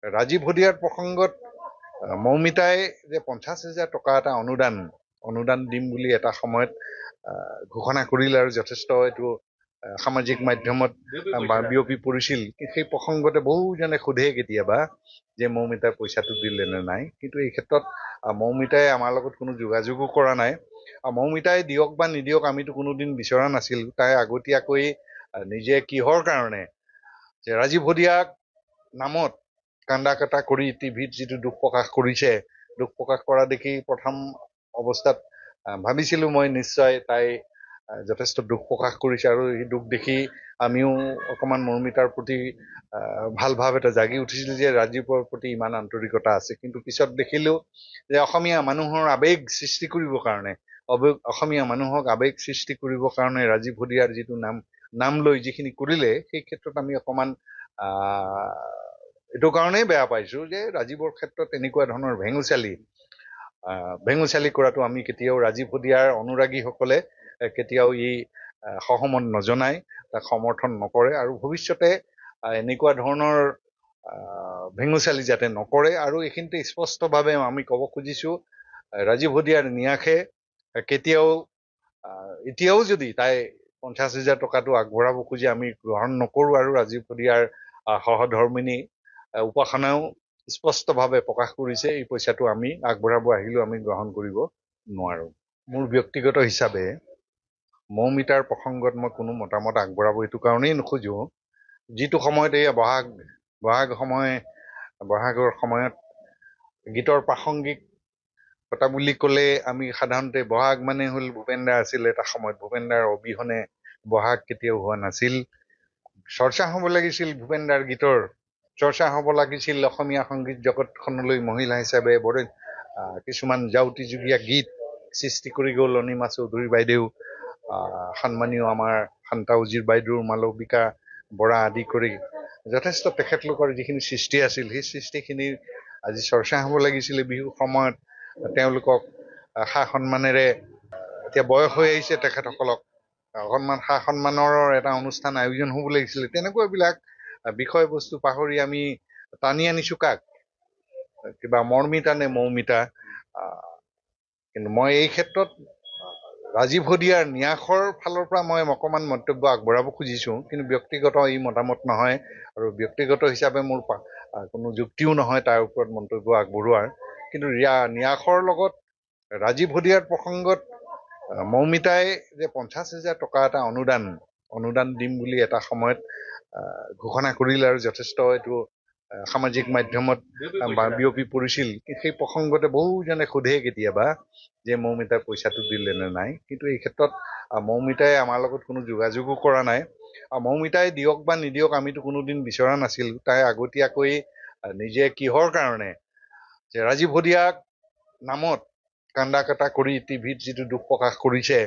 ৰাজীৱ ভদিয়াৰ প্ৰসংগত মৌমিতাই যে 50,000 টকা এটা অনুদান দিম বুলি এটা সময়ত ঘোষণা কৰিলে আৰু যথেষ্ট এইটো সামাজিক মাধ্যমত বিয়পি পৰিছিল। সেই প্ৰসংগতে বহুজনে সোধে কেতিয়াবা যে মৌমিতাই পইচাটো দিলে নে নাই, কিন্তু এই ক্ষেত্ৰত মৌমিতাই আমাৰ লগত কোনো যোগাযোগো কৰা নাই। মৌমিতাই দিয়ক বা নিদিয়ক আমিতো কোনোদিন বিচৰা নাছিল। তাই আগতীয়াকৈ নিজে কিহৰ কাৰণে যে ৰাজীৱ ভদিয়াক নামত কান্দা কাটা কৰি টিভিত যিটো দুখ প্ৰকাশ কৰিছে, দুখ প্ৰকাশ কৰা দেখি প্ৰথম অৱস্থাত ভাবিছিলো মই নিশ্চয় তাই যথেষ্ট দুখ প্ৰকাশ কৰিছে, আৰু এই দুখ দেখি আমিও অকণমান মৌমিতাৰ প্ৰতি ভাল ভাৱ এটা জাগি উঠিছিল যে ৰাজীৱৰ প্ৰতি ইমান আন্তৰিকতা আছে। কিন্তু পিছত দেখিলো যে অসমীয়া মানুহৰ আৱেগ সৃষ্টি কৰিবৰ কাৰণে অসমীয়া মানুহক আৱেগ সৃষ্টি কৰিবৰ কাৰণে ৰাজীৱ ভদিয়াৰ যিটো নাম লৈ যিখিনি কৰিলে, সেই ক্ষেত্ৰত আমি অকণমান এইটো কাৰণেই বেয়া পাইছো যে ৰাজীৱৰ ক্ষেত্ৰত এনেকুৱা ধৰণৰ ভেঙুচালি কৰাটো আমি কেতিয়াও ৰাজীৱ ভদিয়াৰ অনুৰাগীসকলে কেতিয়াও সহমত নজনায়, তাক সমৰ্থন নকৰে, আৰু ভৱিষ্যতে এনেকুৱা ধৰণৰ ভেঙুচালি যাতে নকৰে। আৰু এইখিনিতে স্পষ্টভাৱে আমি ক'ব খুজিছো ৰাজীৱ ভদিয়াৰ ন্যাসে কেতিয়াও এতিয়াও যদি তাই 50,000 টকাটো আগবঢ়াব খুজি আমি গ্ৰহণ নকৰো, আৰু ৰাজীৱ ভদিয়াৰ সহধৰ্মিনী উপাসনাও স্পষ্টভাৱে প্ৰকাশ কৰিছে এই পইচাটো আমি আগবঢ়াব আহিলেও আমি গ্ৰহণ কৰিব নোৱাৰো। মোৰ ব্যক্তিগত হিচাপে মৌমিতাৰ প্ৰসংগত মই কোনো মতামত আগবঢ়াব এইটো কাৰণেই নোখোজো, যিটো সময়ত এই বহাগৰ সময়ত গীতৰ প্ৰাসংগিকতা বুলি ক'লে আমি সাধাৰণতে বহাগ মানে হ'ল ভূপেন দা আছিল এটা সময়ত। ভূপেন দাৰ অবিহনে বহাগ কেতিয়াও হোৱা নাছিল। চৰ্চা হ'ব লাগিছিল ভূপেন দাৰ গীতৰ, চৰ্চা হ'ব লাগিছিল অসমীয়া সংগীত জগতখনলৈ মহিলা হিচাপে কিছুমান যাউতিযুগীয়া গীত সৃষ্টি কৰি গ'ল অনিমা চৌধুৰী বাইদেউ, সন্মানীয় আমাৰ শান্তা উজীৰ বাইদেউ, মালবিকা বৰা আদি কৰি যথেষ্ট তেখেতলোকৰ যিখিনি সৃষ্টি আছিল, সেই সৃষ্টিখিনিৰ আজি চৰ্চা হ'ব লাগিছিলে বিহুৰ সময়ত। তেওঁলোকক সা সন্মানেৰে, এতিয়া বয়স হৈ আহিছে তেখেতসকলক অকণমান সা সন্মানৰ এটা অনুষ্ঠান আয়োজন হ'ব লাগিছিলে। তেনেকুৱাবিলাক বিষয়বস্তু পাহৰি আমি টানি আনিছো কাক, কিবা মৰ্মিতা নে মৌমিতা। কিন্তু মই এই ক্ষেত্ৰত ৰাজীৱ ভদিয়াৰ ন্যাসৰ ফালৰ পৰা মই অকণমান মন্তব্য আগবঢ়াব খুজিছো, কিন্তু ব্যক্তিগত ই মতামত নহয়, আৰু ব্যক্তিগত হিচাপে মোৰ কোনো যুক্তিও নহয় তাৰ ওপৰত মন্তব্য আগবঢ়োৱাৰ। কিন্তু ন্যাসৰ লগত ৰাজীৱ ভদিয়াৰ প্ৰসংগত মৌমিতাই যে 50,000 টকা এটা অনুদান দিম বুলি এটা সময়ত ঘোষণা কৰিলে, আৰু যথেষ্ট এইটো সামাজিক মাধ্যমত বিয়পি পৰিছিল। সেই প্ৰসংগতে বহুজনে সোধে কেতিয়াবা যে মৌমিতাই পইচাটো দিলে নে নাই, কিন্তু এই ক্ষেত্ৰত মৌমিতাই আমাৰ লগত কোনো যোগাযোগো কৰা নাই। মৌমিতাই দিয়ক বা নিদিয়ক আমিতো কোনোদিন বিচৰা নাছিল। তাই আগতীয়াকৈ নিজে কিহৰ কাৰণে যে ৰাজীৱ ভদিয়াক নামত কান্দা কাটা কৰি টিভিত যিটো দুখ প্ৰকাশ কৰিছে,